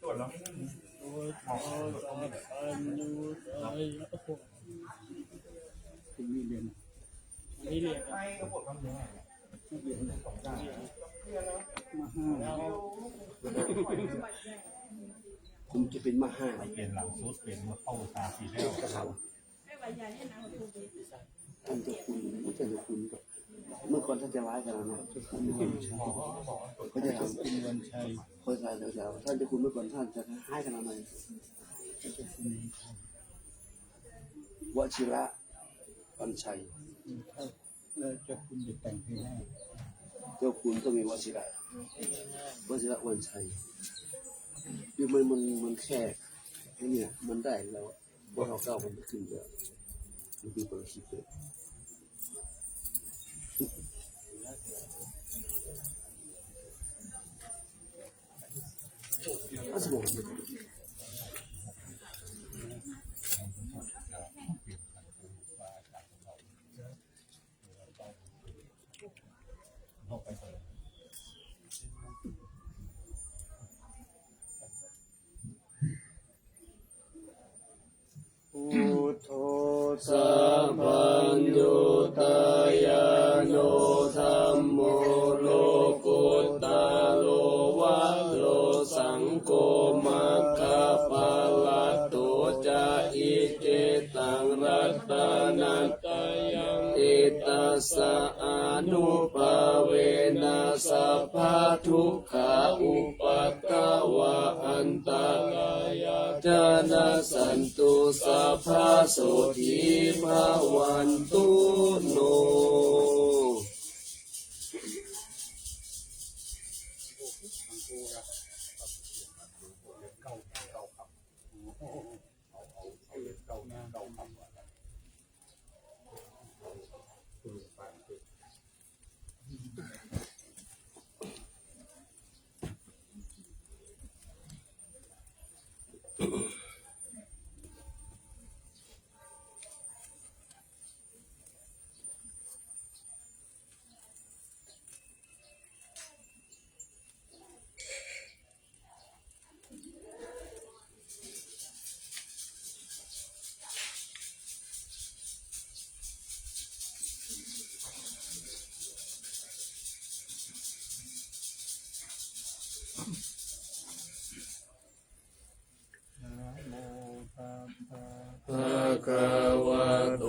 วดแล้วไม่ขึ้นโอ้ยขอสันยุตายโอ้โหคุณนี่เรียนนี่เรียนไม่ก็ปวดกล้ามเนื้อเรียนสองด้านมาห้าผมจะเป็นมาห้าเปลี่ยนหลังซุดเปลี่ยนมาเข้าตาสีแล้วกระเขาท่านเจ้าคุณท่านเจ้าคุณเมื่อก่อนท่านจะร้ายกันนะเขาจะทำคุณวันชัยเขาจะเดี๋ยวท่านเจ้าคุณเมื่อก่อนท่านจะให้กันอะไรวชิระวันชัยแล้วเจ้าคุณจะแต่งเพลงให้เจ้าคุณต้องมีวชิระวันชัยคือมันแค่เนี่ยมันได้แล้วพอเราก้าวมันขึ้นเยอะมันคือประสิทธิ์เลยอาสมองพุทโธสัพพัญญูตายาโนธัมโมโลกุตตะโลวะโลสังโฆมัคคะปะละโตจะอิเจตังรัตตานัตตยังอิตัสสะอนุภาเวนะสัพพะทุกขาอุปัฏฐวะอันตรายะจนะสันตุสัพพะโสทิภาวันตุโนภะคะวะโต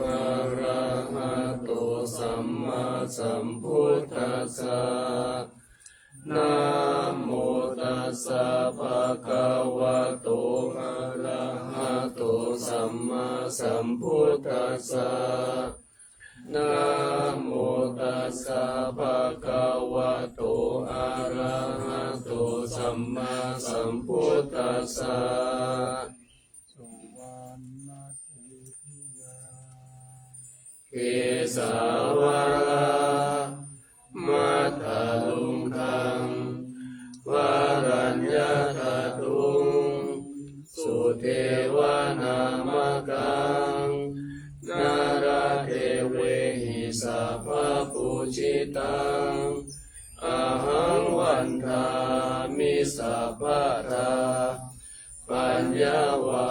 อะระหะโตสัมมาสัมพุทธัสสะนะโมตัสสะภะคะวะโตอะระหะโตสัมมาสัมพุทธัสสะนะโมตัสสะภะคะวะโตอะระหะโตสัมมาสัมพุทธัสสะเกสาวะมัตตลุงคังวารัญญาตตุงสุเทวานามกังนาราเทเวหิสัพพปุจิตังอะหังวันทามิสัพพะราปัญญาวา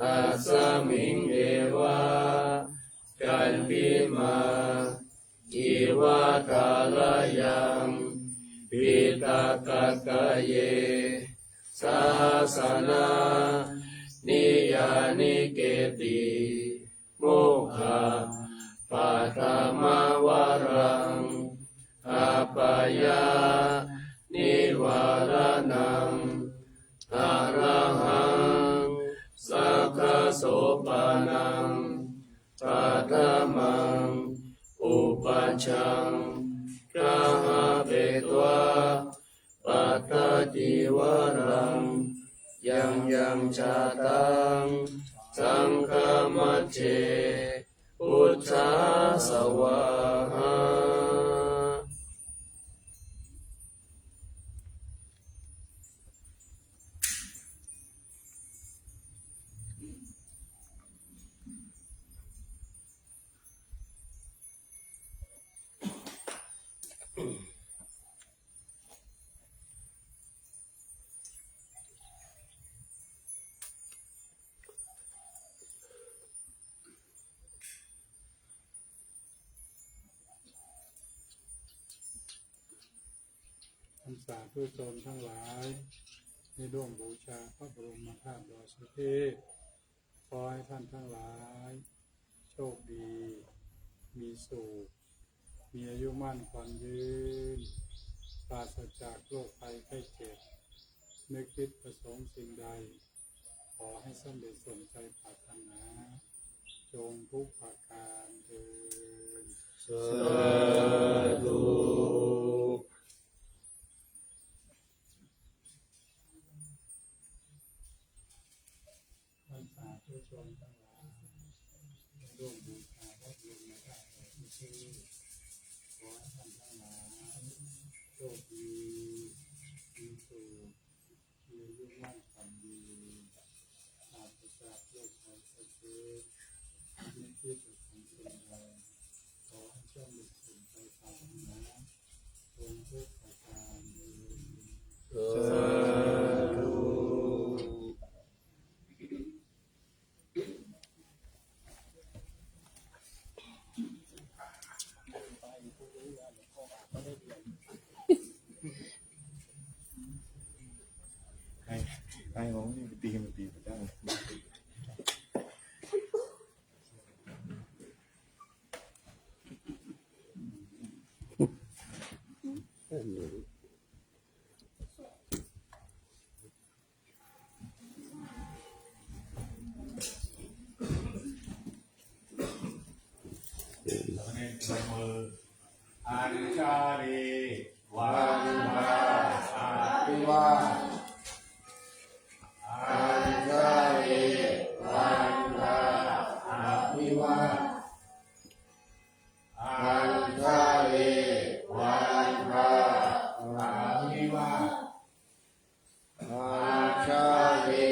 อัสสมิงเอวะกันปิมาอิวะทาลายังปิตากะกะเยสาสนานิยานิเกติโมฆะปัตมาวารังอาปายานิวารนังอะระหังสัคขโสปานังปัฏฐมังอุปัชฌังกาหะเบตวะปัตตติวรังยังชาตังสังฆมัจเจพุทธาสวาหา สาธุชนทั้งหลายในร่วมบูชาพระบรมธาตุดอยสุเทพขอให้ท่านทั้งหลายโชคดีมีสุขมีอายุมั่นขวัญยืนปราศจากโรคภัยไข้เจ็บนึกคิดประสงค์สิ่งใดขอให้สำเร็จสมใจปรารถนาจงทุกประการเถิด สาธุ ท่านสาธุชนทั้งหลายร่วมบูชาพระบรมธาตุดอยสุเทพขอให้ท่านทั้งหลายโชคดีมีสุขมีอายุมั่นขวัญยืนปราศจากโรคภัยไข้เจ็บนึกคิดประสงค์สิ่งใดขอให้สำเร็จสมใจปรารถนาจงทุกประการเถิด สาธุ ให้น้องนี่ตีมันตีมันได้ มืออัญชาลีวันวาอาภิวาอัญชาลีวันวาอาภิวาอัญชาลีวันวาอาภิวาอัญชาลี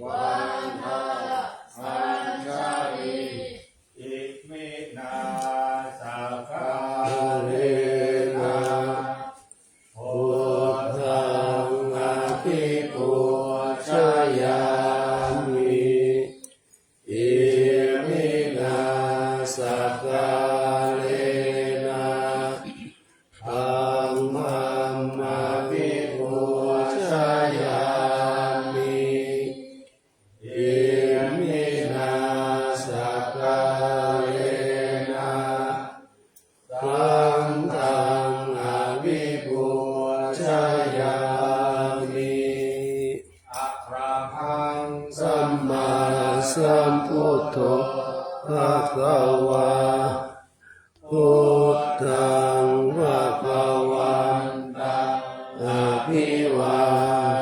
วันวาอัญชาลีอิมินาสัพพะเรนะพุทธังอภิปูชยามิอิมินาสัพพะเรนะธัมมังอภิปูชยามิอิมินาสัพพะเรนะสังฆังอภิปูชยามิอะระหังสัมมาสัมพุทโธภะคะวะพุทธังภะคะวันตังอะภิวา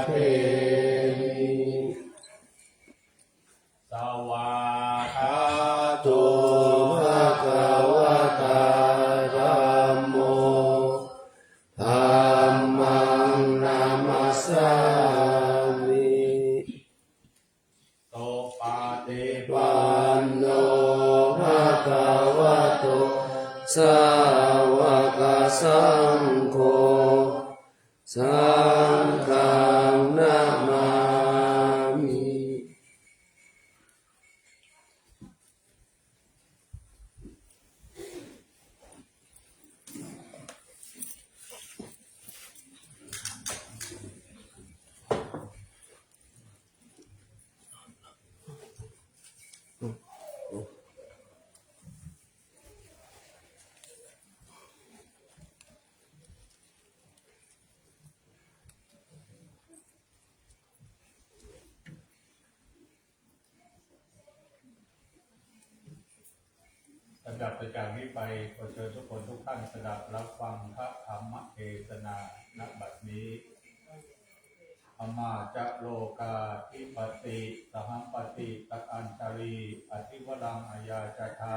เทมิสวากขาโตภะคะวะตาธัมโมธัมมังนามัสสามิโตปาติปันโนภะคะวะโตสาวกสังโฆสังฆังนามามิ ลำดับจากนี้ไปขอเชิญทุกคนทุกท่านสดับรับฟังพระธรรมเทศนาณบัดนี้อมาจะโลกาทิปติสหัมปติตัอัญชลีอธิวรังอายาจทา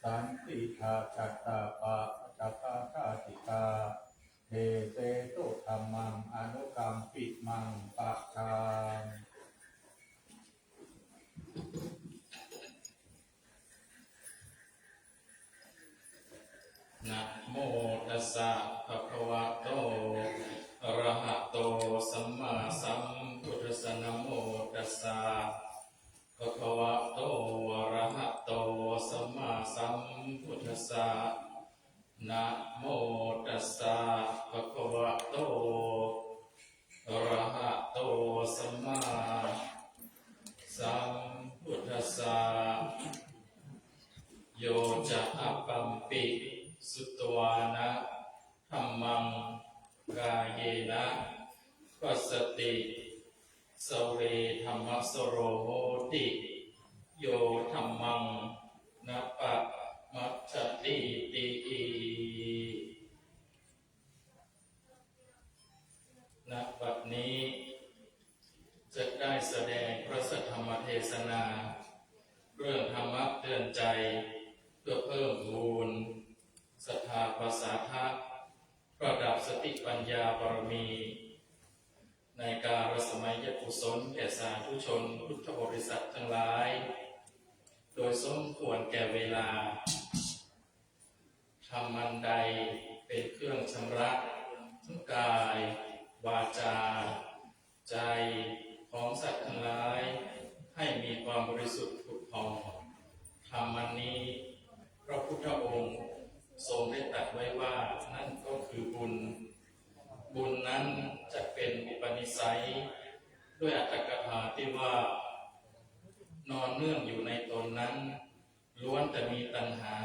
สันติทาจัตตาปะจักขาชาติกาเทเตโตธรรมังอนุกรรมปิมังปะทาน นะโมตัสสะภะคะวะโตอะระหะโตสัมมาสัมพุทธัสสะนะโมตัสสะภะคะวะโตอะระหะโตสัมมาสัมพุทธัสสะ นะโมตัสสะภะคะวะโตอะระหะโตสัมมาสัมพุทธัสสะโยจะอัปปัมปิสุตวานะธัมมังกายเยนะปัสสติสเวธัมมสโรโหติโยธัมมังนะปะมัจจติติณบัดนี้จะได้แสดงพระสัทธรรมเทศนาเรื่องธรรมะเตือนใจเพื่อเพิ่มพูนศรัทธาประสาทะประดับสติปัญญาบารมีในการสมัยยกุศลแก่สาธุชนพุทธบริษัททั้งหลายโดยสมควรแก่เวลาธรรมันใดเป็นเครื่องชำระทั้งกายวาจาใจของสัตว์ทั้งหลายให้มีความบริสุทธิ์ผุดผ่องธรรมันนี้พระพุทธองค์ทรงได้ตรัสไว้ว่านั่นก็คือบุญบุญนั้นจะเป็นอุปนิสัยด้วยอัตถกถาที่ว่านอนเนื่องอยู่ในตนนั้นล้วนแต่มีตัณหา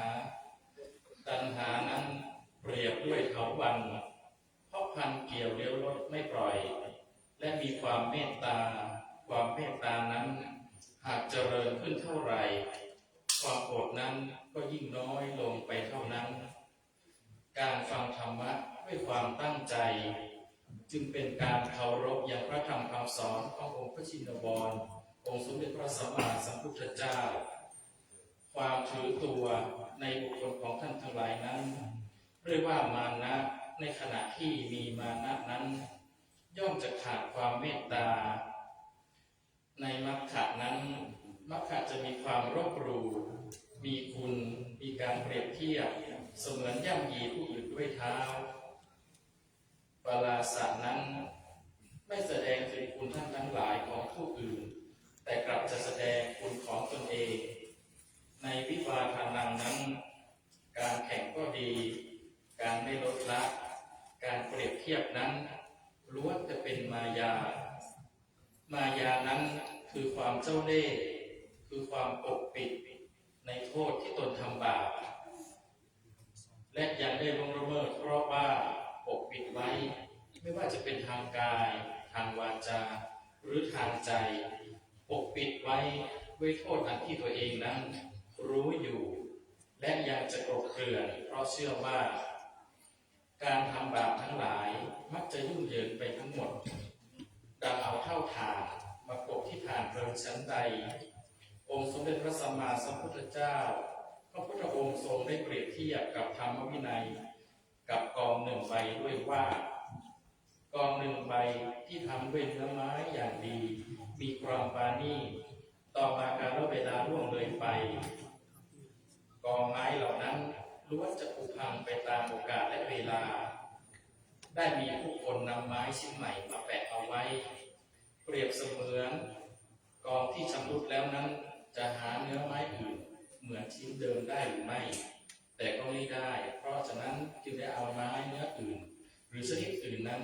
ตัณหานั้นเปรียบด้วยเถาวัลย์เพราะพันเกี่ยวเลี้ยวลดไม่ปล่อยและมีความเมตตาความเมตตานั้นหากเจริญขึ้นเท่าไหร่ความโกรธนั้นก็ยิ่งน้อยลงไปเท่านั้นการฟังธรรมะด้วยความตั้งใจจึงเป็นการเคารพอย่างพระธรรมคำสอนขององค์พระชินวรองค์สมเด็จพระสัมมาสัมพุทธเจ้าความถือตัวในบุคคลของท่านทั้งหลายนั้นเรียกว่ามานะในขณะที่มีมานะนั้นย่อมจะขาดความเมตตาในมรรคนั้นมรรคจะมีความรบหลู่มีคุณมีการเปรียบเทียบเสมือนย่ำยีผู้อื่นด้วยเท้าปราศาสนั้นไม่แสดงถึงคุณท่านทั้งหลายของผู้อื่นแต่กลับจะแสดงคุณของตนเองในวิวาทานังนั้นการแข่งก็ดีการไม่ลดละการเปรียบเทียบนั้นล้วนจะเป็นมายามายานั้นคือความเจ้าเล่ห์คือความปกปิดในโทษที่ตนทำบาปและยังได้ล่วงละเมิดเพราะว่าปกปิดไว้ไม่ว่าจะเป็นทางกายทางวาจาหรือทางใจปกปิดไว้ด้วยโทษอันที่ตัวเองนั้นรู้อยู่และยังจะกลบเกลื่อนเพราะเชื่อว่าการทำบาปทั้งหลายมักจะยุ่งเหยิงไปทั้งหมดดังเอาเท่าฐานมาปกที่ฐานเพลิงชั้นใดองค์สมเด็จพระสัมมาสัมพุทธเจ้าพระพุทธองค์ทรงได้เปรียบเทียบกับธรรมวินัยกับกองหนึ่งใบด้วยว่ากองหนึ่งใบที่ทำด้วยเนื้อไม้อย่างดีมีความปราณีตต่อมาการเวลาล่วงเลยไปกองไม้เหล่านั้นล้วนจะผุพังไปตามโอกาสและเวลาได้มีผู้คนนำไม้ชิ้นใหม่มาแปะเอาไว้เปรียบเสมือนกองที่ชำรุดแล้วนั้นจะหาเนื้อไม้อื่นเหมือนชิ้นเดิมได้หรือไม่แต่ก็ไม่ได้เพราะฉะนั้นจึงได้เอาไม้เนื้ออื่นหรือชนิดอื่นนั้น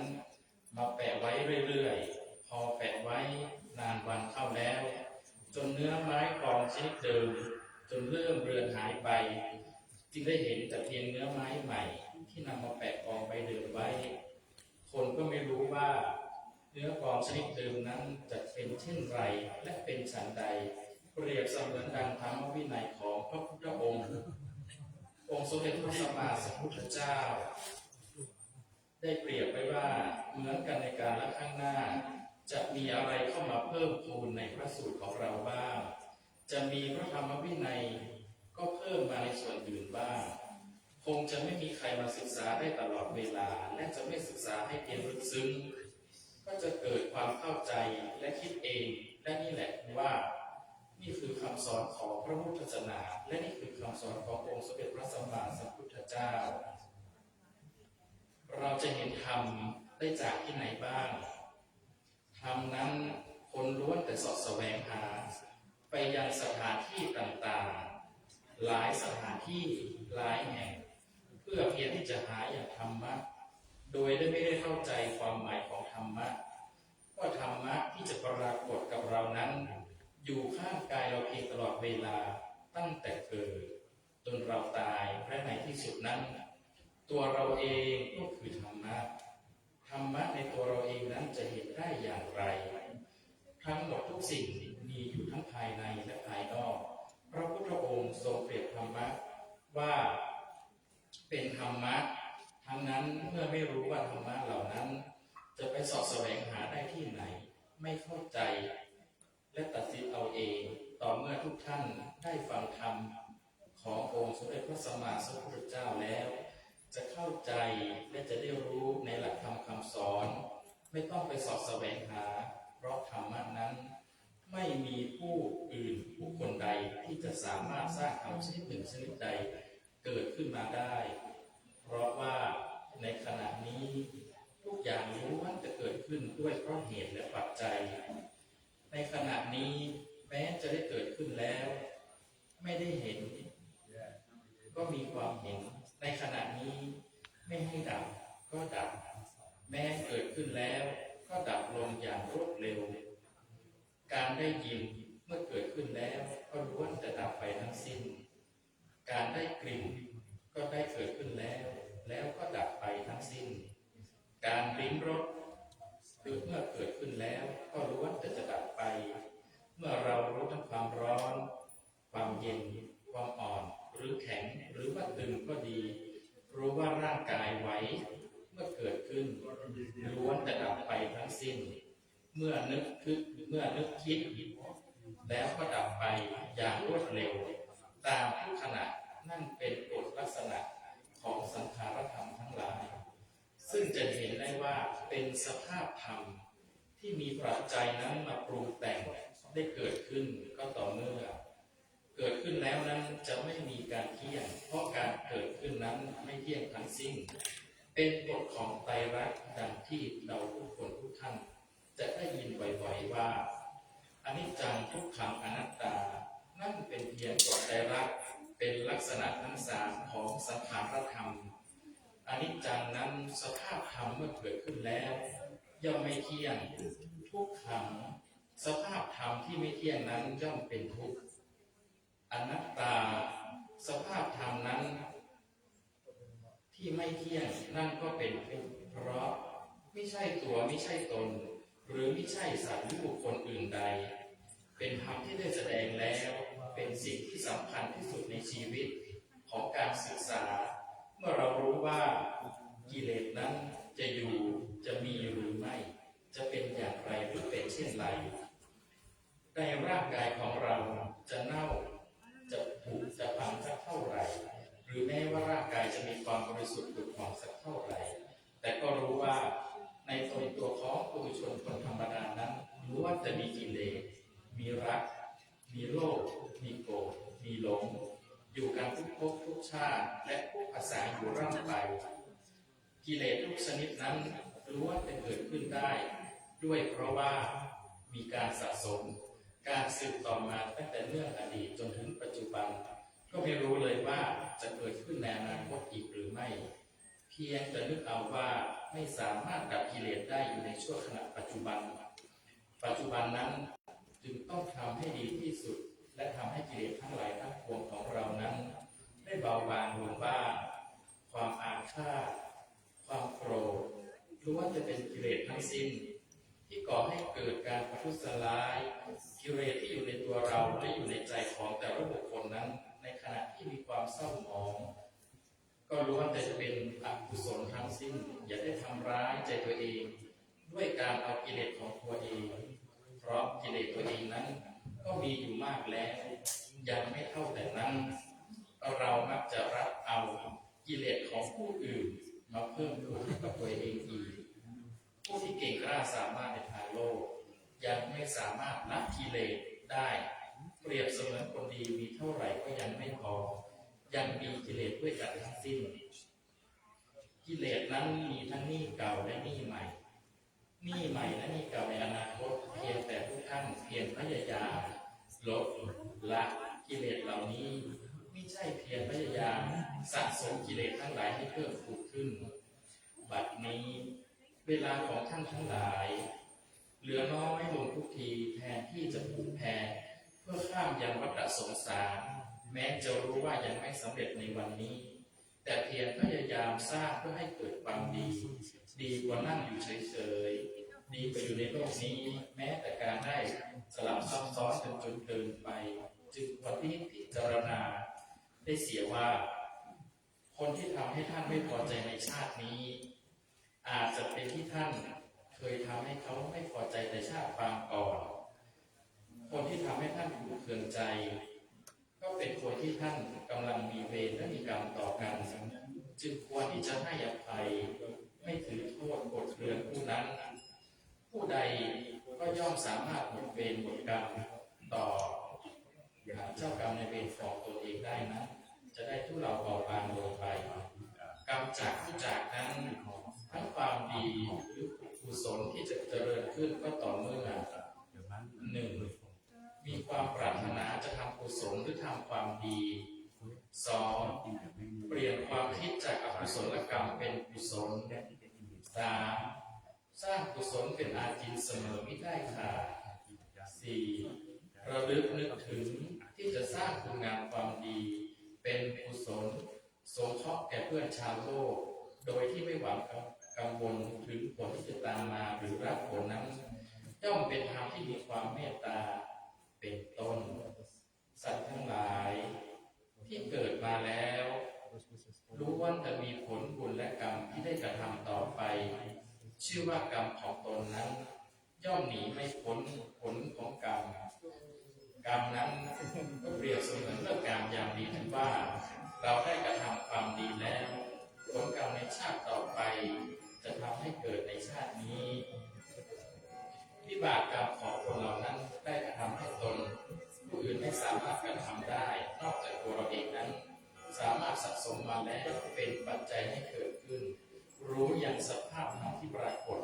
มาแปะไว้เรื่อยๆพอแปะไว้นานวันเข้าแล้วจนเนื้อไม้กองชนิดเดิมจนเริ่มเรือนหายไปจึงได้เห็นแต่เพียงเนื้อไม้ใหม่ที่นำมาแปะกองใบเดิมไว้คนก็ไม่รู้ว่าเนื้อกองชนิดเดิมนั้นจะเป็นเช่นไรและเป็นฉันใดเปรียบเสมือนดังธรรมวินัยของพระพุทธองค์องค์สมเด็จพระสัมมาสัมพุทธเจ้าได้เปรียบไว้ว่าเหมือนกันในการละข้างหน้าจะมีอะไรเข้ามาเพิ่มพูนในพระสูตรของเราบ้างจะมีพระธรรมวินัยก็เพิ่มมาในส่วนอื่นบ้างคงจะไม่มีใครมาศึกษาได้ตลอดเวลาและจะไม่ศึกษาให้เพียงลึกซึ้งก็จะเกิดความเข้าใจและคิดเองและนี่แหละว่านี่คือคำสอนของพระพุทธศาสนาและนี่คือคำสอนขององค์สมเด็จพระสัมมาสัมพุทธเจ้าเราจะเห็นธรรมได้จากที่ไหนบ้างธรรมนั้นคนล้วนแต่เสาะแสวงหาไปยังสถานที่ต่างๆหลายสถานที่หลายแห่งเพื่อ พื่อเพียงที่จะหาอย่างธรรมะโดยไม่ได้เข้าใจความหมายของธรรมะว่าธรรมะที่จะปรากฏกับเรานั้นอยู่ข้างกายเราเองตลอดเวลาตั้งแต่เกิดจนเราตายและในที่สุดนั้นตัวเราเองก็คือธรรมะธรรมะในตัวเราเองนั้นจะเห็นได้อย่างไรทั้งหมดทุกสิ่งมีอยู่ทั้งภายในและภายนอกพระพุทธองค์ทรงเปรียบธรรมะว่าเป็นธรรมะทั้งนั้นเมื่อไม่รู้ว่าธรรมะเหล่านั้นจะไปสอบแสวงหาได้ที่ไหนไม่เข้าใจและตัดสินเอาเองต่อเมื่อทุกท่านได้ฟังธรรมขององค์สมเด็จพระสัมมาสัมพุทธเจ้าแล้วจะเข้าใจและจะได้รู้ในหลักธรรมคำสอนไม่ต้องไปสอบแสวงหาเพราะธรรมะนั้นไม่มีผู้อื่นบุคคลใดที่จะสามารถสร้างธรรมชนิดหนึ่งชนิดใดเกิดขึ้นมาได้เพราะว่าในขณะนี้ทุกอย่างล้วนจะเกิดขึ้นด้วยเพราะเหตุและปัจจัยในขณะนี้แม้จะได้เกิดขึ้นแล้วไม่ได้เห็นก็มีความเห็นในขณะนี้ไม่ให้ดับก็ดับแม้เกิดขึ้นแล้วก็ดับลงอย่างรวดเร็วการได้ยินเมื่อเกิดขึ้นแล้วก็ล้วนจะดับไปทั้งสิ้นการได้กลิ่นก็ได้เกิดขึ้นแล้วก็ดับไปทั้งสิ้นการลิ้มรสคือเมื่อเกิดขึ้นแล้วก็ล้วนจะดับไปเมื่อเรารู้ทั้งความร้อนความเย็นความอ่อนหรือแข็งหรือว่าตึงก็ดีรู้ว่าร่างกายไหวเมื่อเกิดขึ้นล้วนจะดับไปทั้งสิ้นเมื่อนึกคิดแล้วก็ดับไปอย่างรวดเร็วตามทุกขณะนั่นเป็นกฎลักษณะของสังขารธรรมทั้งหลายซึ่งจะเห็นได้ว่าเป็นสภาพธรรมที่มีปัจจัยนั้นมาปรุงแต่งได้เกิดขึ้นก็ต่อเมื่อเกิดขึ้นแล้วนั้นจะไม่มีการเที่ยงเพราะการเกิดขึ้นนั้นไม่เที่ยงทั้งสิ้นเป็นกฎของไตรลักษณ์ดังที่เราทุกคนทุกท่านจะได้ยินบ่อยๆว่าอนิจจังทุกขังอนัตตานั่นเป็นเพียงกฎไตรลักษณ์เป็นลักษณะทั้งสามของสังขารธรรมอนิจจังนั้นสภาพธรรมเมื่อเกิดขึ้นแล้วย่อมไม่เที่ยงทุกขังสภาพธรรมที่ไม่เที่ยงนั้นย่อมเป็นทุกข์อนัตตาสภาพธรรมนั้นที่ไม่เที่ยงนั่นก็เป็นทุกข์เพราะไม่ใช่ตัวไม่ใช่ตนหรือไม่ใช่สัตว์หรือบุคคลอื่นใดเป็นธรรมที่ได้แสดงแล้วเป็นสิ่งที่สำคัญที่สุดในชีวิตของการศึกษาเมื่อเรารู้ว่ากิเลสนั้นจะมีหรือไม่จะเป็นอย่างไรหรือเป็นเช่นไรในร่างกายของเราจะเน่าจะผุจะพังสักเท่าไหร่หรือแม้ว่าร่างกายจะมีความบริสุทธิ์ผุดผ่องสักเท่าไหร่แต่ก็รู้ว่าในตัวของปุถุชนคนธรรมดานั้นล้วนจะมีกิเลสมีรักมีโลภมีโกรธมีหลงอยู่กันทุกภพทุกชาติและผู้อาศัยอยู่ร่ำไปกิเลสทุกชนิดนั้นล้วนจะเกิดขึ้นได้ด้วยเพราะว่ามีการสะสมการสืบต่อมาตั้งแต่เรื่องอดีตจนถึงปัจจุบันก็ไม่รู้เลยว่าจะเกิดขึ้นในอนาคตอีกหรือไม่เพียงแต่นึกเอาว่าไม่สามารถดับกิเลสได้อยู่ในช่วงขณะปัจจุบันนั้นจึงต้องทำให้ดีที่สุดและทำให้กิเลสทั้งหลายทั้งปวงของเรานั้นได้เบาบางลงบ้างความอาฆาตความโกรธล้วนจะเป็นกิเลสทั้งสิ้นที่ก่อให้เกิดการประทุษร้ายกิเลสที่อยู่ในตัวเราและอยู่ในใจของแต่ละบุคคลนั้นในขณะที่มีความเศร้าหมองก็ล้วนแต่จะเป็นอกุศลทั้งสิ้นอย่าได้ทำร้ายใจตัวเองด้วยการเอากิเลสของตัวเองเพราะกิเลสตัวเองนั้นก็มีอยู่มากแล้วยังไม่เท่าแต่นั้นเรามักจะรับเอากิเลสของผู้อื่นมาเพิ่มทุกข์กับตัวเองอีกผู้ที่เก่งกล้าสามารถในทางโลกยังไม่สามารถละกิเลสได้เปรียบเสมือนคนดีมีเท่าไหร่ก็ยังไม่พอยังมีกิเลสด้วยกันทั้งสิ้นกิเลสนั้นมีทั้งหนี้เก่าและหนี้ใหม่หนี้ใหม่และหนี้เก่าในอนาคตเพียงแต่ทุกท่านเพียรพยายามลดละกิเลสเหล่านี้ไม่ใช่เพียรพยายาม สะสมกิเลสทั้งหลายให้เพิ่มพูนขึ้นบัดนี้เวลาของท่านทั้งหลายเหลือน้อยลงทุกทีแทนที่จะผูกแพรเพื่อข้ามยังวัฏสงสารแม้จะรู้ว่ายังไม่สำเร็จในวันนี้แต่เพียรพยายามสร้างเพื่อให้เกิดความดีดีกว่านั่งอยู่เฉยๆดีกว่าอยู่ในโลกนี้แม้แต่การได้สลับซับซ้อนจนเกินไปจึงควรที่พิจารณาได้เสียว่าคนที่ทำให้ท่านไม่พอใจในชาตินี้อาจจะเป็นที่ท่านเคยทำให้เขาไม่พอใจในชาติปางก่อนคนที่ทำให้ท่านขุ่นเคืองใจก็เป็นคนที่ท่านกำลังมีเวรและมีกรรมต่อกันจึงควรที่จะให้อภัยไม่ถือโทษกดเรือนผู้นั้นผู้ใดก็ย่อมสามารถหมดเวรหมดกรรมต่อเจ้ากรรมในเวรของตัวเองได้นะจะได้ทุเลาเบาบางลงไปกรรมจากผู้จากนั้นทั้งความดีหรือกุศลที่จะเจริญขึ้นก็ต่อเมื่อหนึ่งมีความปรารถนาจะทำกุศลหรือทำความดีสองเปลี่ยนความคิดจากอกุศลกรรมเป็นกุศลสามสร้างกุศลเป็นอาจินเสมอไม่ได้ขาดสี่ระลึกนึกถึงที่จะสร้างคุณงามความดีเป็นกุศลสงเคราะห์แก่เพื่อนชาวโลกโดยที่ไม่หวังกังวลถึงผลที่จะตามมาหรือรับผลนั้นย่อมเป็นธรรมที่มีความเมตตาเป็นต้นสัตว์ทั้งหลายที่เกิดมาแล้วรู้ว่าจะมีผลบุญและกรรมที่ได้กระทำต่อไปชื่อว่ากรรมของตนนั้นย่อมหนีไม่พ้นผลของกรรมกรรมนั้นก็เปรียบเสมือนเรื่องกรรมอย่างดีที่ว่าเราได้กระทำความดีแล้วผลกรรมในชาติต่อไปจะทำให้เกิดในชาตินี้วิบากกรรมของคนเหล่านั้นได้กระทำให้ตนผู้อื่นไม่สามารถกระทำได้นอกจากตัวเราเองนั้นสามารถสะสมมาแล้วเป็นปัจจัยให้เกิดขึ้นรู้อย่างสภาพธรรมที่ปรากฏ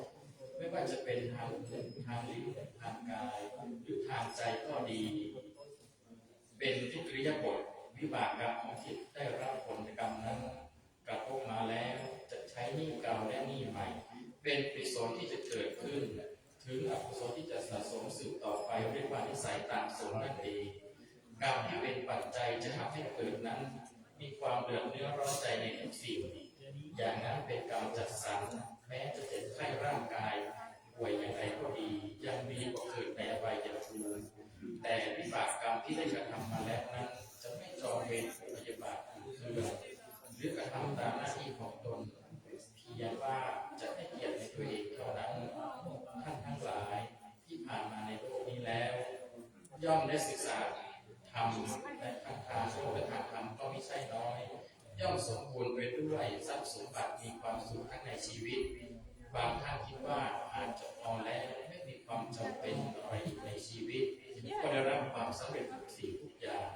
ไม่ว่าจะเป็นทางหูทางลิ้นทางกายหรือทางใจก็ดีเป็นทุกอิริยาบถวิบากกรรมของจิตได้รับผลกรรมนั้นกระทบมาแล้วจะใช้หนี้เก่าและหนี้ใหม่เป็นกุศลที่จะเกิดขึ้นถึงอกุศลที่จะสะสมสืบต่อไปเรียกว่านิสัยตามสมนั่นเองกรรมที่เป็นปัจจัยจะทำให้เกิดนั้นมีความเดือดเนื้อร้อนใจในทุกสิ่งอย่างนั้นเป็นกรรมจัดสรรแม้จะเจ็บไข้ร่างกายป่วยอย่างไรก็ดียังดีกว่าเกิดในอบายภูมิแต่วิบากกรรมที่ได้กระทำมาแล้วนั้นจะไม่จองเวรพยาบาทคือหรือกระทำตามหน้าที่ของตนเพียงว่าจะให้เกียรติในตัวเองเท่านั้นท่านทั้งหลายที่ผ่านมาในโลกนี้แล้วย่อมได้ศึกษาธรรมและทางโลกและทางธรรมก็ไม่ใช่น้อยย่อมสมบูรณ์ไปด้วยทรัพย์สมบัติมีความสุขทั้งในชีวิตบางท่านคิดว่าอาจจะพอแล้วไม่มีความจำเป็นอะไรในชีวิตก็ได้รับความสำเร็จทุกสิ่งทุกอย่าง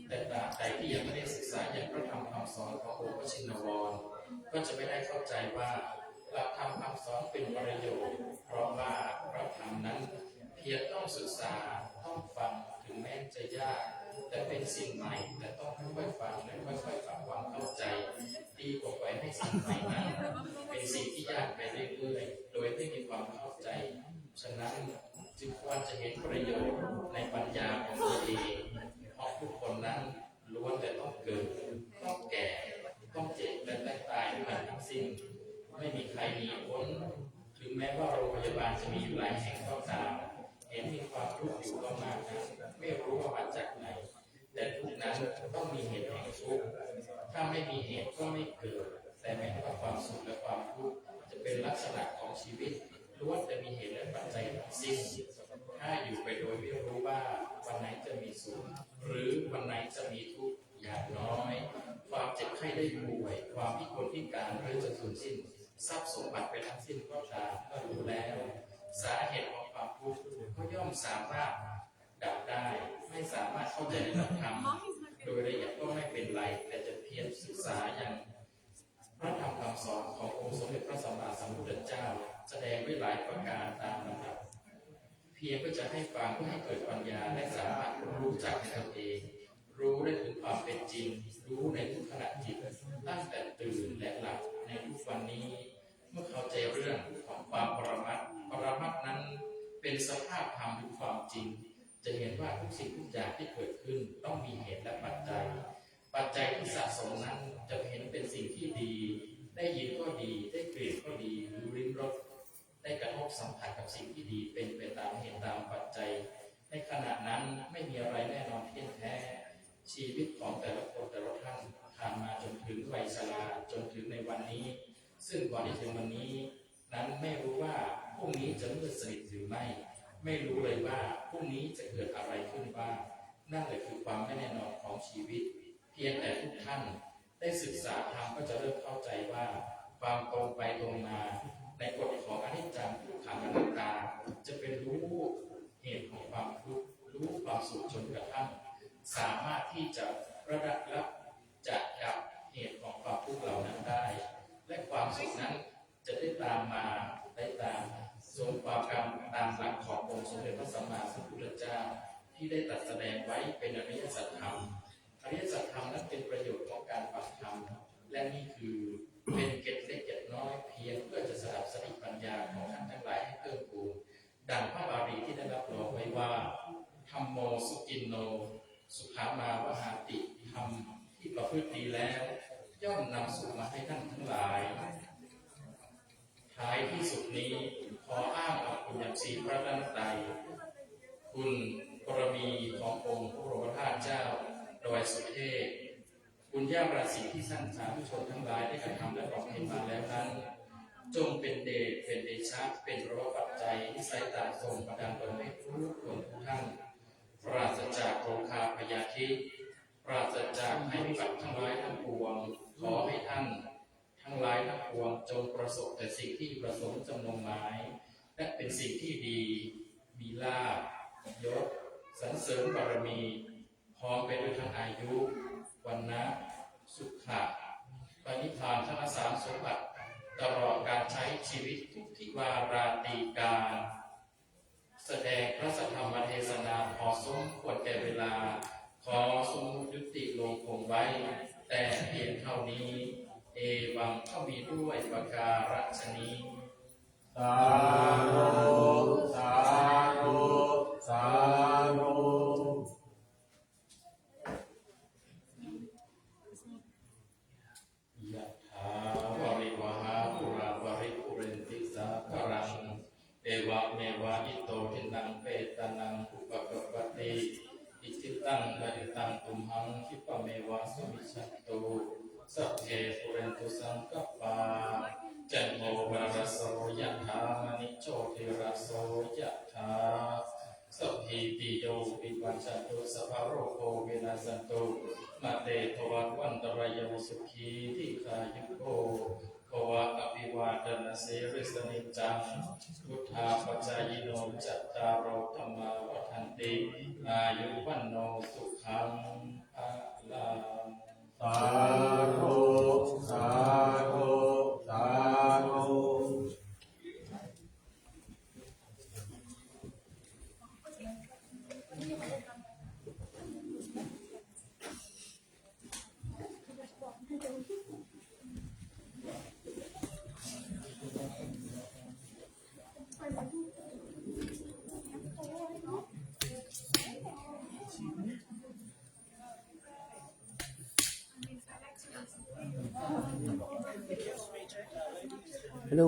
แต่ตราบใดที่ยังไม่ได้ศึกษาอย่างพระธรรมคำสอนขององค์พระชินวรก็จะไม่ได้เข้าใจว่าหลักธรรมคำสอนเป็นประโยชน์เพราะว่าพระธรรมนั้นเพียงต้องศึกษาต้องฟังถึงแม้จะยากแต่เป็นสิ่งใหม่แต่ต้องค่อยๆฟังและค่อยๆปรับความเข้าใจดีกว่าไปให้สิ่งใหม่นั้นเป็นสิ่งที่ยากไปเรื่อยๆโดยไม่มีความเข้าใจฉะนั้นจึงควรจะเห็นประโยชน์ในปัญญาของตัวเองเพราะทุกคนนั้นล้วนแต่ต้องเกิดต้องแก่ต้องเจ็บและต้องตายด้วยกันทั้งสิ้นไม่มีใครหนีพ้นถึงแม้ว่าโรงพยาบาลจะมีอยู่หลายแห่งก็ตามเห็นมีความทุกข์อยู่ก็มากนะไม่รู้ว่ามาจากไหนแต่ทุกนั้นต้องมีเหตุแห่งทุกข์ถ้าไม่มีเหตุก็ไม่เกิดแต่แม้ว่าความสุขและความทุกข์จะเป็นลักษณะของชีวิตล้วนแต่มีเหตุและปัจจัยทั้งสิ้นถ้าอยู่ไปโดยไม่รู้ว่าวันไหนจะมีสุขหรือวันไหนจะมีทุกข์อย่างน้อยความเจ็บไข้ได้ป่วยความพิกลพิการหรือจะสูญสิ้นทรัพย์สมบัติไปทั้งสิ้นก็ตามก็รู้แล้วสาเหตุของความทุกข์ก็ย่อมสามารถดับได้ไม่สามารถเข้าใจในหลักธรรมโดยละเอียดก็ไม่เป็นไรแต่จะเพียรศึกษาอย่างพระธรรมคำสอนขององค์สมเด็จพระสัมมาสัมพุทธเจ้าแสดงไว้หลายประการตามลำดับเพียงก็จะให้ฟังเพื่อให้เกิดปัญญาและสามารถรู้จักในตนเอง รู้ได้ถึงความเป็นจริงรู้ในทุกขณะจิตตั้งแต่ตื่นและหลับในทุกวันนี้เมื่อเข้าใจเรื่องของความปรมัตถ์นั้นเป็นสภาพธรรมคือความจริงจะเห็นว่าทุกสิ่งทุกอย่างที่เกิดขึ้นต้องมีเหตุและปัจจัยที่สะสมนั้นจะเห็นเป็นสิ่งที่ดีได้ยินก็ดีได้กลิ่นก็ดีรู้ลิ้มรสได้กระทบสัมผัสกับสิ่งที่ดีเป็นไปตามเหตุตามปัจจัยในขณะนั้นไม่มีอะไรแน่นอนเที่ยงแท้ชีวิตของแต่ละคนแต่ละท่านผ่านมาจนถึงวัยชราจนถึงในวันนี้ซึ่งก่อนที่ถึงวันนี้นั้นไม่รู้ว่าพรุ่งนี้จะมืดสนิทหรือไม่รู้เลยว่าพรุ่งนี้จะเกิดอะไรขึ้นบ้างนั่นแหละคือความไม่แน่นอนของชีวิตเพียงแต่ทุกท่านได้ศึกษาธรรมก็จะเริ่มเข้าใจว่าความตรงไปตรงมาในกฎของอนิจจังทุกขังอนัตตาจะเป็นรู้เหตุของความทุกข์รู้ความสุขจนกระทั่งสามารถที่จะระดับรับจะดับเหตุของความทุกข์เหล่านั้นได้และความสุขนั้นจะได้ตามมาได้ตามสมความกรรมตามหลักขององค์สมเด็จพระสัมมาสัมพุทธเจ้าที่ได้ตรัสแสดงไว้เป็นอริยสัจธรรมอริยสัจธรรมนั้นเป็นประโยชน์ของการฟังธรรมและนี่คือเป็นเกร็ดเล็กเกร็ดน้อยเพียงเพื่อจะสดับสติปัญญาของท่านทั้งหลายให้เพิ่มพูนดังพระบาลีที่ได้รับรองไว้ว่าธัมโมสุกินโนสุขามาวหาติธรรมที่ประพฤติดีแล้วย่อมนำสุขมาให้ท่านทั้งหลายท้ายที่สุดนี้ขออ้างเอาคุณอย่างศรีพระรัตนตรัยคุณบารมีขององค์พระบรมธาตุเจ้าดอยสุเทพคุณย่าราศีที่ท่านสาธุชนทั้งหลายได้กระทำและบำเพ็ญมาแล้วนั้นจงเป็นเดชเป็นเดชะเป็นพระปัจจัยที่ใส่ตาทรงประดับตนให้ผู้คนทุกท่านปราศจากโรคาพยาธิปราศจากภัยพิบัติทั้งหลายทั้งปวงขอให้ท่านทั้งหลายทั้งปวงจงประสบแต่สิ่งที่ประสงค์จำนงหมายและเป็นสิ่งที่ดีมีลาภยศสรรเสริญบารมีพร้อมไปด้วยทั้งอายุวันนะสุขะปณิธานทั้งสามสมบัติตลอดการใช้ชีวิตทุกทิวาราตีการแสดงพระสัทธรรมเทศนาขอสมควรแก่เวลาขอสมยุติลงคงไว้แต่เพียงเท่านี้เอวังก็มีด้วยประการฉนี้ สาธุสาธุสาธุยะถาวาริวหาปุราปริปุเรนติสาคารังเอวะเมวะอิโตทินังเปตานังอุปกปติอิจิตังปฏิตังตุมหังคิปะเมวะสมิจฉตุสัพเพปุเรนตุสังกัปปาจันโมวารโสยะถามณิโชติราโสยะถาสัพพิติโยวิวัชชันตุสัพพะโรโควินาศตุมาเตภวัตวันตรายโยสุขีทีขายุโกภวะอภิวาทนาเสริสนิจังพุทธาปัจจายโนจัตตารโอธรรมาวัฏันติอายุวันโนสุขังภะลัง สาธุสาธุสาธุฮัลโหล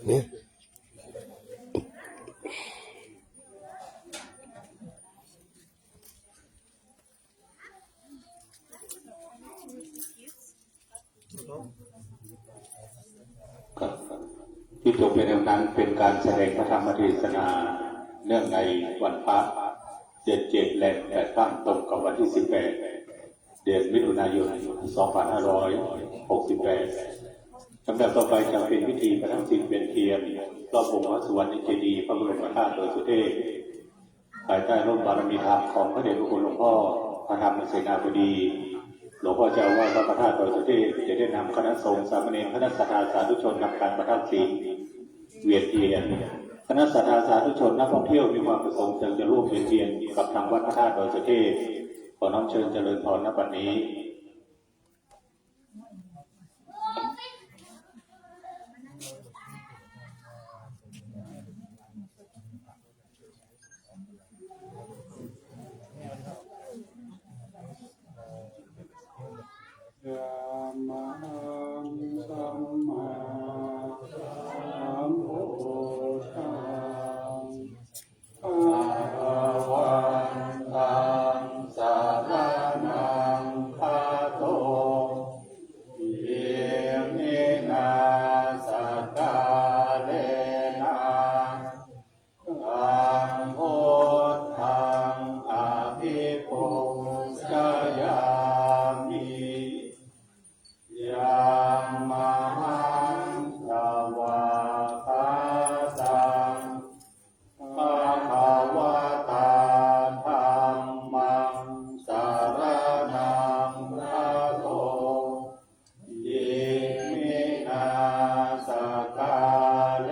เนี่ยที่จบในนั้นเป็นการแสดงพระธรรมเทศนาเนื่องในวันพระเดือน7และ8ค่ำตรงกับวันที่18 เดือนมิถุนายน 2568 ลำดับต่อไปจะเป็นพิธีประทับศีลเวียนเทียนรอบองค์พระสุวรรณเจดีย์พระบรมธาตุดอยสุเทพภายใต้ร่มบารมีธรรมของพระเดชพระคุณหลวงพ่อพระธรรมเสนาบดีหลวงพ่อเจ้าว่าพระธาตุดอยสุเทพจะได้นำคณะสงฆ์สามเณรคณะศรัทธาสาธุชนนำการประทับศีลเวียนเทียนคณะศรัทธาสาธุชนนักท่องเที่ยวมีความประสงค์จะร่วมเวียนเทียนกับทางวัดพระธาตุดอยสุเทพขอน้อมเชิญเจริญพรณบัดนี้ยามหังสัมมาสัมพุทธังภะวันตังสารนังคาโตเยมินาสัตตาเลนะอังพุทธังอภิปุชยามิยังมหังสวาคาตังภะคะวะตาธัมมังสารนังคาโตอิมินาสกาเล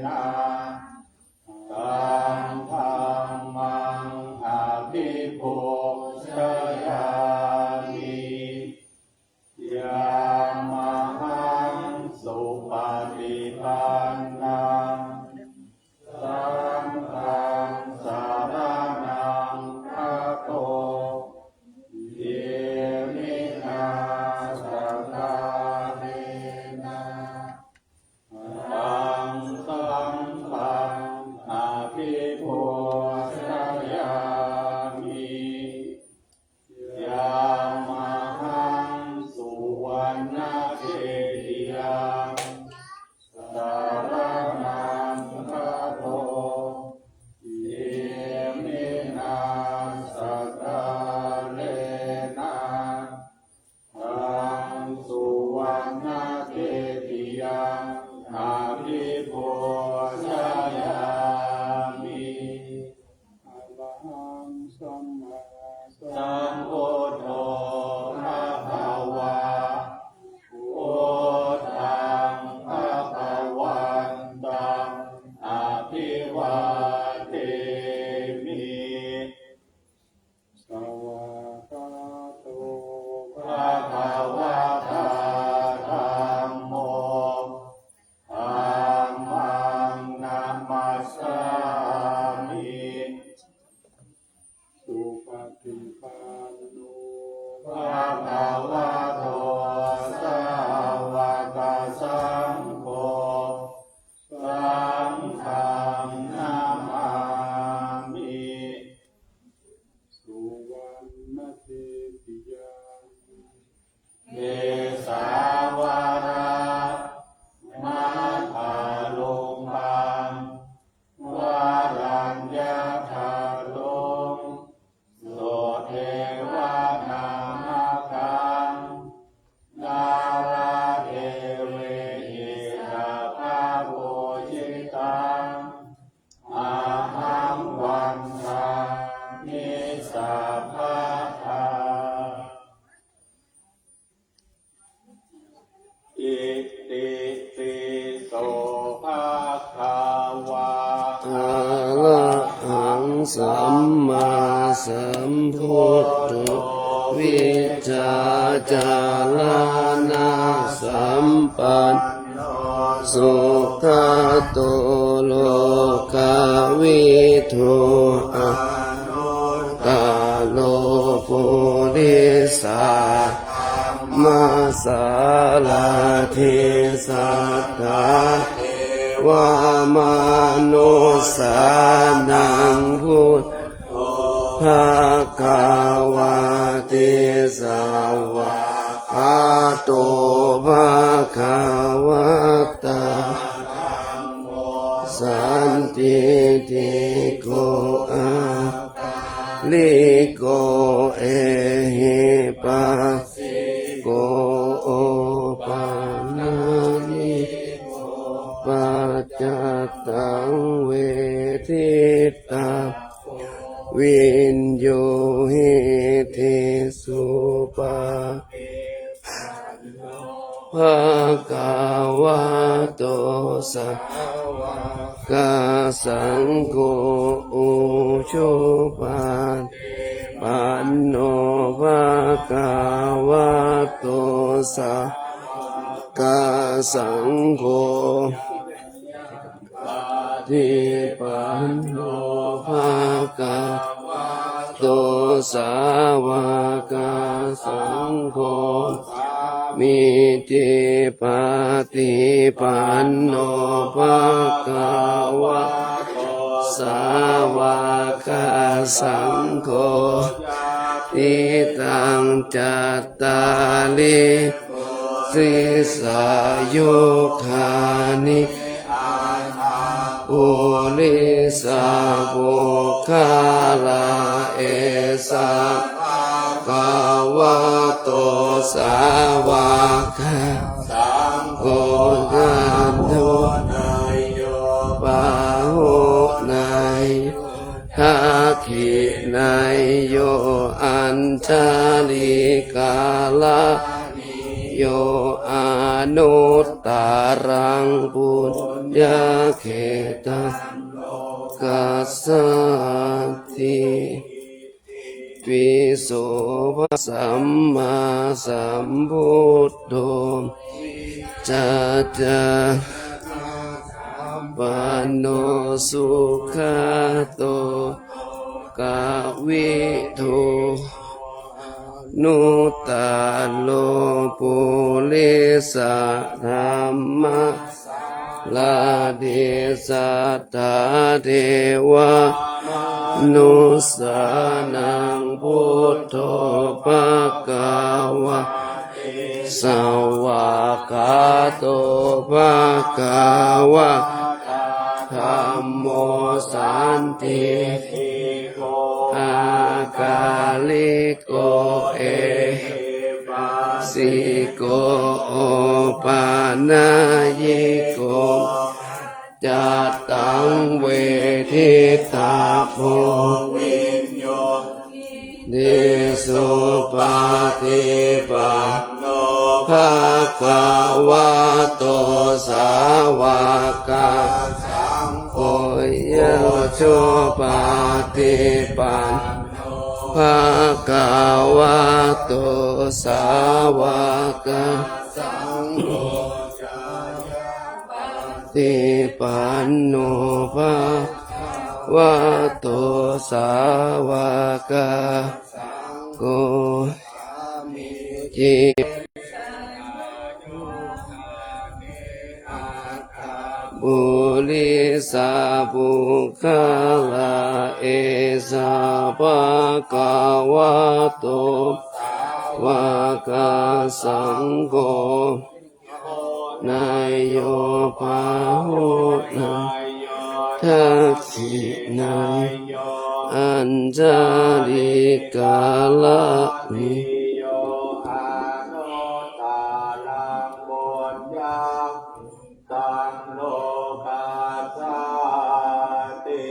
นะตังธัมมังอภิปุชยามิยามหังสุปฏิปันนังสังฆังสารนังคาโตเยมินาสกาเลนะตังสังฆังอภิปุชยามิยามหังสุวรรณเจดียังสารนังคาโตเยมินาสกาเลนะตังสุวรรณเจดียังอภิปุชยามิอะระหังสัมมาสัมพุทโธภะคะวาพุทธังภะคะวันตังอภิวาเทมิสวากขาโตภะคะวะตาธัมโมธัมมังนัมมัสสามิสุปฏิปันโนภะคะวะโตสาวกสังโฆสังฆังนามามิสุวรรณเจดียังเกสาวรามาคาลุงพังวารัญญาคาลุงโสเทวนามาคังนาราเทเวหิตาภาโวจิตังอาหังวันทานิสัพพะทาอิติปิโสภะคะวะอะระหังสัมมาสัมพุทโธวิชาจารณะสัมปันโนสุขโตโลกวิทูอะตาโลปุริสามาสาลาเทสัตตาวามนุสานังพุทธภะคะวะเตสาวะคาโตภะคะวะตาสันติติโกอะลิโก เอหิปัสสิโกโอปานานิปัจจตังเวทิตาวินโยหิติสุปาภะคะวะโตสาวกสังโฆอุชุปาปันโนภะคะวะโตสาวกสังโฆทิปันโนภะคะวะโตสาวกสังโฆมิติปฏิปันโนภะคะวะโตสาวกสังโฆทิตังจัตตาลิสิสายุคานิอุลิสาภุคาลาเอสะภะวะโตสาวกสังโฆกันโทนายโยปาหุนายทักขินายโยอัญชลิกาลาโยอนุตตรังปุญญเขตังกัสสติวิโสภะสัมมาสัมพุทโธจัจจาปันโนสุขโตกาวิโทนุตตาโลปุริสธรรมะลาเดสัตตาเทวะนุสานังพุทโธภกวะสาวกาโตภควะธัมโมสันติอากาลิโกเอสิโกโอปานายิโกจัตตังเวทิตาโพวิญโยนิสุปาติปันโนภะคะวะโตสาวกสังโฆโยชุปาติปันภะคะวะโตสาวกสังโฆติปันโนภะคะวะโตสาวกสังโฆจิบุริสาภุคาลาเอสะภะคะวะโตวากาสังโฆนายโยภาหุนายทักขินายอัญจลิกาลานิโยอานุตตาลังบุญญาตังโลกัสสติ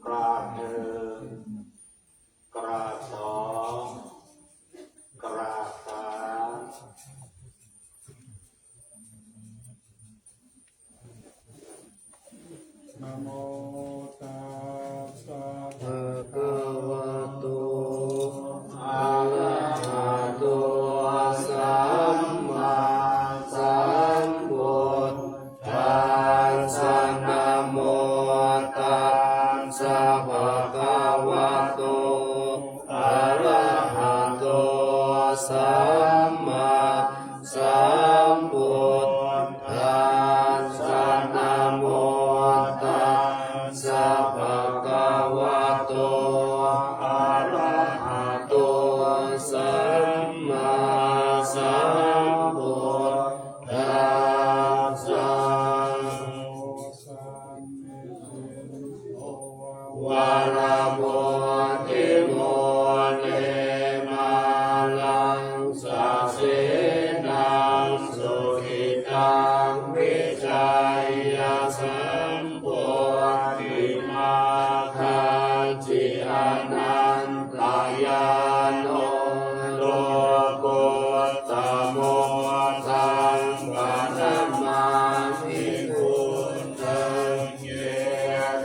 กราบหนึ่งกราบสองกราบสามนะโมตัสสะภะคะวะโตอะระหะโตสัมมาสัมพุทธัสสะนะโมตัสสะภะคะวะโตอะระหะโตสัมมาสัมพุทธัสสะนะโมตัสสะภะ กวะโตอะระหะโตสัมมาสัมพุทธัสสะวะระโมทิโมเนมาลังสาเสนังสุขิตังวิจัยสัมโพธิมาคาจิอนันตายานโนโลกุตตโมทังปัฏมาภิพุทธังเย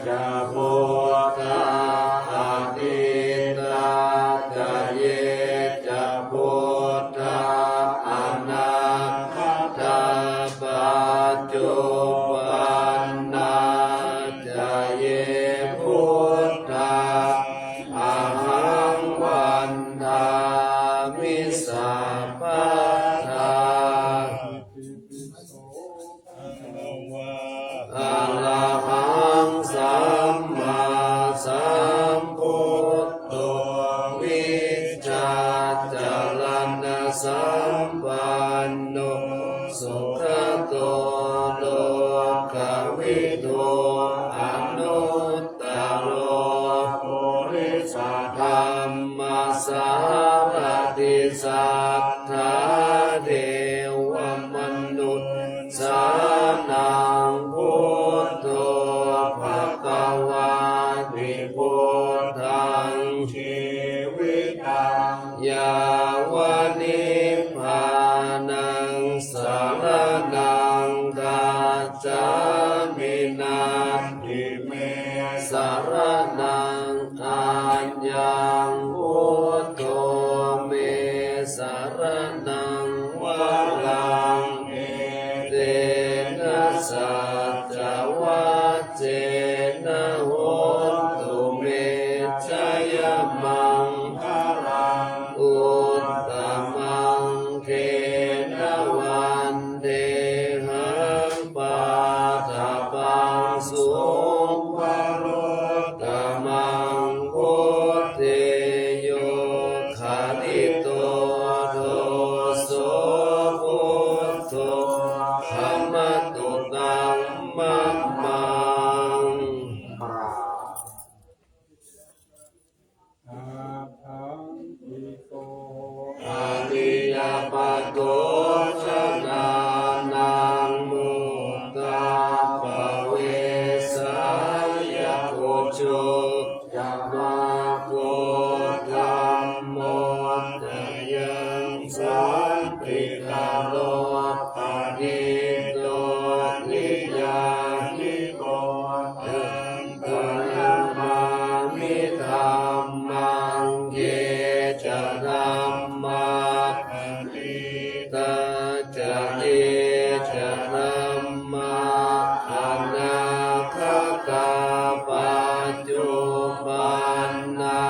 จะพุทธาอาทิตาจะเยจะพุทธาอนาคตาปัจจุบันนาจะเยพุทธาอาหังวันทามิสัพพะทาอะระหังสัมมาสัมพุทโธวิชาจารณะสัมปันโนสุขโตโลกวิทูอนุตตโรปุริสธรรมสารติสัทธาเทวมนุษย์สานังพุทโธภควาติพุทธังชีวิตังยาวนิพพานังสารนังกัจจามินาทิเมสารนังอัญญังพุทโธเมสารนังวรังเอเตนะสัจวัจเจนะโหตุเมชยมังคลังอุตตมังเทนะวันเดหังปาทาปังสุวโรตมังพุทเทโยขาดิโตโทโสพุทโธธรรมตุตังมัมมัง อาทังอิโก อาริยปัตโตชนะนังมุตตาปเวสายโกจุยัมมาโกธัมโมตยังสันติคาโลปะดิโตนิยานิโกตังปะมามิธัมมังเยจะธัมมาติตาจะเยจะธัมมาอนาคตาปัจจุบันนา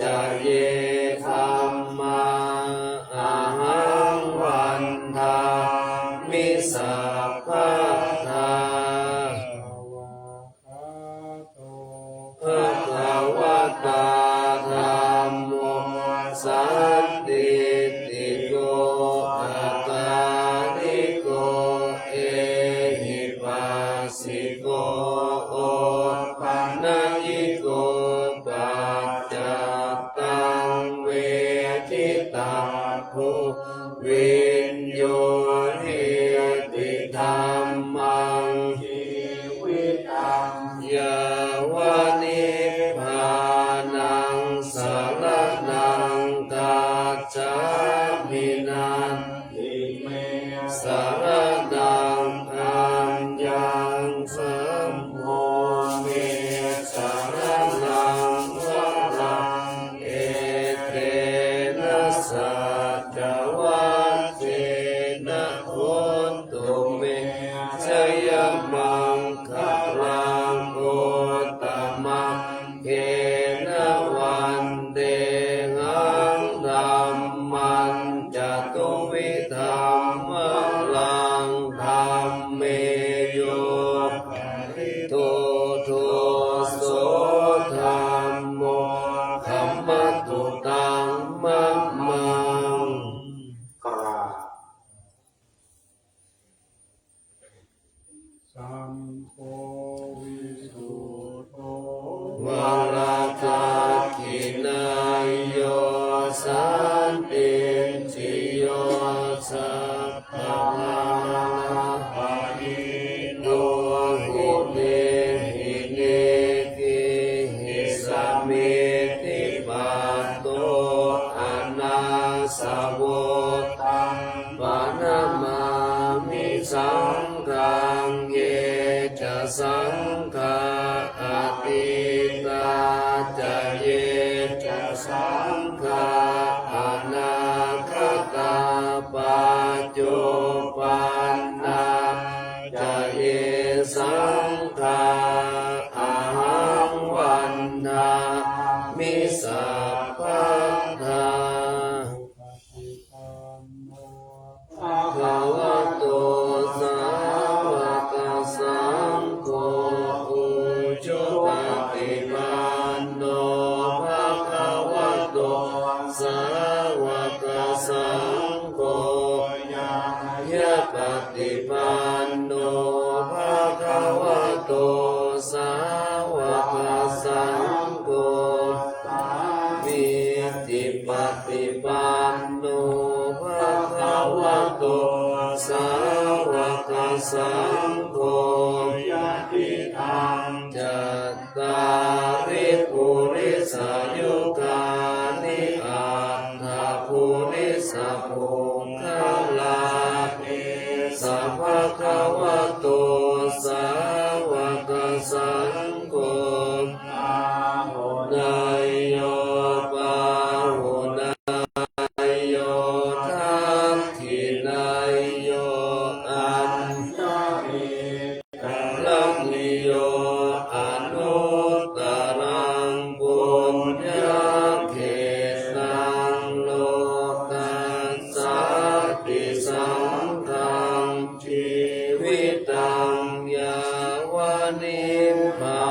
จะเยธัมมาอาหังวันทามิสัพพะทา ภะคะวะโต ภะคะวะตาธัมโมสันติติโกอัตตานิโกเอหิปัสสิโกโอปันญิโกปัจจตังเวทิตาภูวินโยหิติธัมมังชีวิตังยาวนิพพานังสารนังกัจจามินันติเมสารนังอัญญังสัมโพเมสารนังวรังเอเตนะสัจวัจเจ มิสัพพะทาภะคะวะโตสาวกสังโฆอุชุปฏิปันโนภะคะวะโตสาวกสังโฆยะปฏิปันโนภะคะวะโตสาวกสังโฆมิติปฏิปันโนภะคะวะโตสาวกสังโฆยะติธังจัตตาริปุริสยุคานิอัตถปุริสภูมิลาสัพพะคะวะโตสาวกสังโฆนายโยปาหุนายโยทัพทินายโยอันตริกัลลิโยอนุตตรังปุญญเขตังโลกัสสติสังฆังชีวิตังยาวนิพพา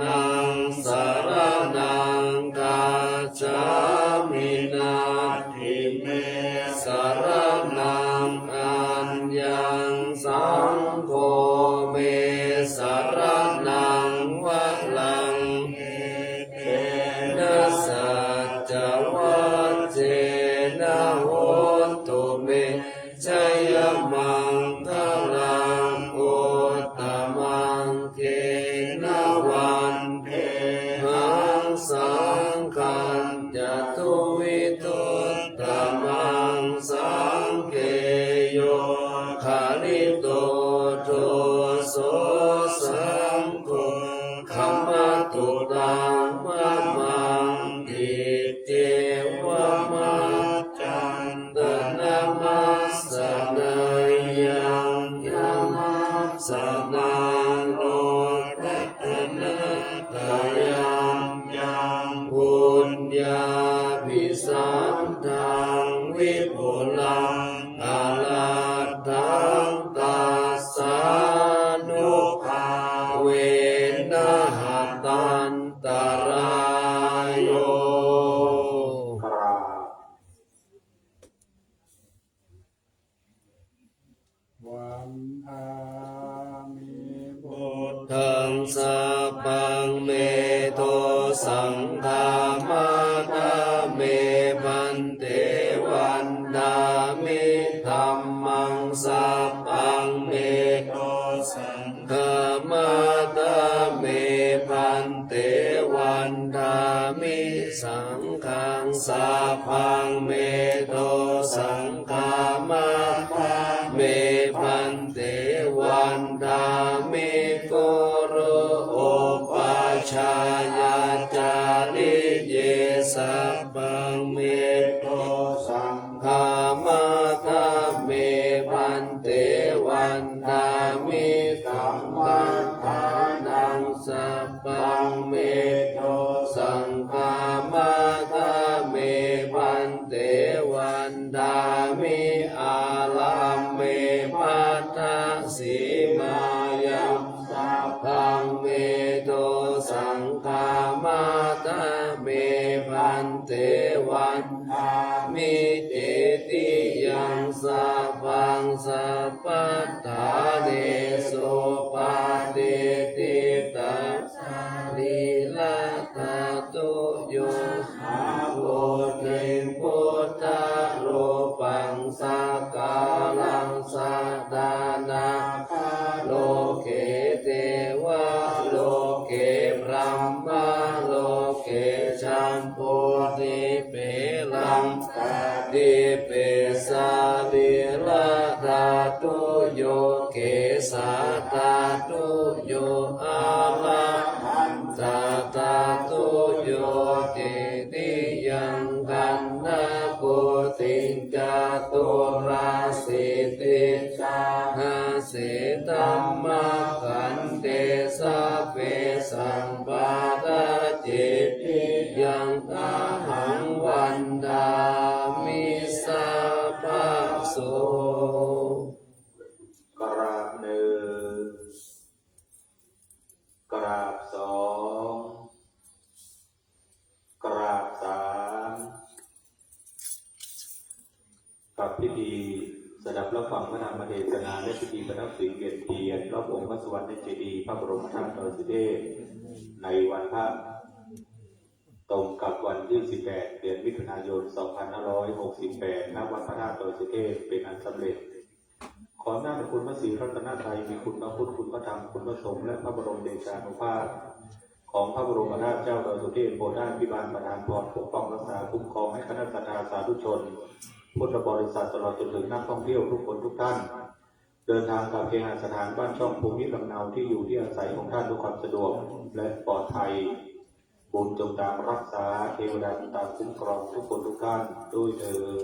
นังสรณังกัจฉามินาทิเมสรณังอัญญังสังโฆเมสรณังวะลังเอนะสัจจวัจเจนะโหตุเมชยมังคลังโอตตมังเกณวันเทหังสังคันจตุวิตุตตมังสังเกโยคาลิโตโทโสสังโฆคัมมตุตังมะมังอิเตวะมัจจันตนะมัสสะนายังยัมสะนาโลกัตนะตายังยังปุญญาภิสันทังวิปุลังอาลาทังตัสสานุภาเวนะหตันตรายโย วันทามิบุต ทังสัพพังเมโทสังฆามาตาเมพันเตวันดามิธัมมังสัพพังเมโทสังฆามาตาเมพันเตวันดามิสังฆังสัพพังเมโทสังฆามาตาเมพันเตวันดามิโกโรโอปัชฌายาจาริเยสัพพังเมโทสังฆามาตาเมพันเตวันดามิกัมมันทานังสัพพังเมโทสังฆามาตาเมพันเตวันดามิอาลัมเมปัตตสีมายังสัพพังเมโทสังฆามาตาเมพันเตวันดามิเจติยังสัพพังสัพพัตถาเนโสปาเดติตัสสะลีลาตาตุโยอาโภเทพุทธะโรปังสักกาลังสัตตานาโลเกเทวะโลเกพรัมมาโลเกชัมโพธิเปลังติเปสาลิลาธาตุโยเกสาธาตุโยอาลาตาตาตุโยเจติยังกันนาปุติจาตุราสิติจาหาเสตัมมาขันเตสะเปสัมปาตาเจติยัง ดับรับฟังพระธรรมเทศนาและพิธีประทับศีลเวียนเทียนรอบองค์พระสวรรค์เจดีย์พระบรมธาตุดอยสุเทพในวันพระตรงกับวันที่ 18 เดือนมิถุนายน 2568 ณ วัดพระธาตุดอยสุเทพเป็นอันสำเร็จ ขอหน้าพระคุณพระศรีรัตนตรัยมีคุณพระพุทธคุณพระธรรมคุณพระสงฆ์และพระบรมเดชานุภาพของพระบรมราชเจ้าดอยสุเทพโปรดได้พิบาลประทานพรปกป้องรักษาคุ้มครองให้คณะสัตยาสาธุชนพุทธบริษัทตลอดจนถึงนักท่องเที่ยวทุกคนทุกท่านเดินทางกลับเคหสถานบ้านช่องภูมิลำเนาที่อยู่ที่อาศัยของท่านด้วยความสะดวกและปลอดภัยบุญจงตามรักษาเทวดาตามคุ้มครองทุกคนทุกท่านด้วยเถิด